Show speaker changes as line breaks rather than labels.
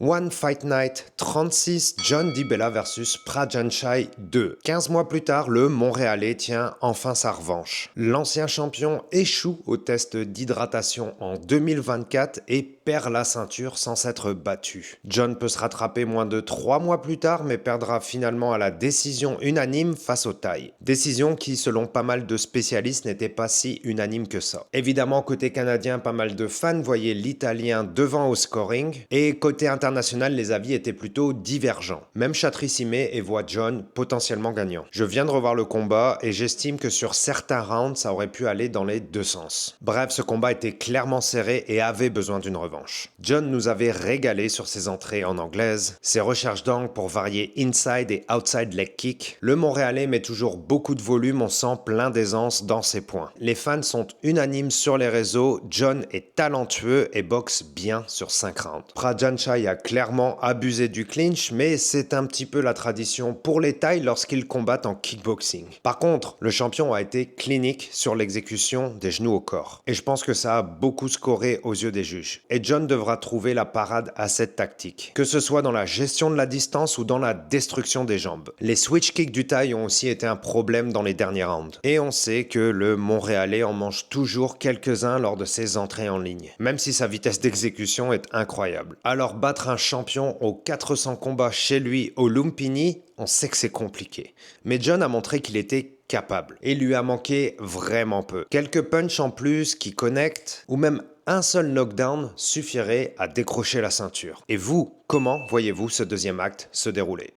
One Fight Night 36, John DiBella versus Prajanchai 2. 15 mois plus tard, le Montréalais tient enfin sa revanche. L'ancien champion échoue au test d'hydratation en 2024 et perd la ceinture sans s'être battu. John peut se rattraper moins de 3 mois plus tard, mais perdra finalement à la décision unanime face au Thaï. Décision qui, selon pas mal de spécialistes, n'était pas si unanime que ça. Évidemment, côté canadien, pas mal de fans voyaient l'Italien devant au scoring, et côté international, les avis étaient plutôt divergents. Même Chatry-Simé et voit John potentiellement gagnant. Je viens de revoir le combat et j'estime que sur certains rounds, ça aurait pu aller dans les deux sens. Bref, ce combat était clairement serré et avait besoin d'une revanche. John nous avait régalé sur ses entrées en anglaise, ses recherches d'angle pour varier inside et outside leg kick. Le Montréalais met toujours beaucoup de volume, on sent plein d'aisance dans ses points. Les fans sont unanimes sur les réseaux, John est talentueux et boxe bien sur 5 rounds. Prajanchai a clairement abusé du clinch, mais c'est un petit peu la tradition pour les Thaïs lorsqu'ils combattent en kickboxing. Par contre, le champion a été clinique sur l'exécution des genoux au corps. Et je pense que ça a beaucoup scoré aux yeux des juges. Et John devra trouver la parade à cette tactique, que ce soit dans la gestion de la distance ou dans la destruction des jambes. Les switch kicks du Thaï ont aussi été un problème dans les derniers rounds. Et on sait que le Montréalais en mange toujours quelques-uns lors de ses entrées en ligne, même si sa vitesse d'exécution est incroyable. Alors battre un champion aux 400 combats chez lui au Lumpini, on sait que c'est compliqué. Mais John a montré qu'il était capable. Et il lui a manqué vraiment peu. Quelques punchs en plus qui connectent, ou même un seul knockdown suffirait à décrocher la ceinture. Et vous, comment voyez-vous ce deuxième acte se dérouler ?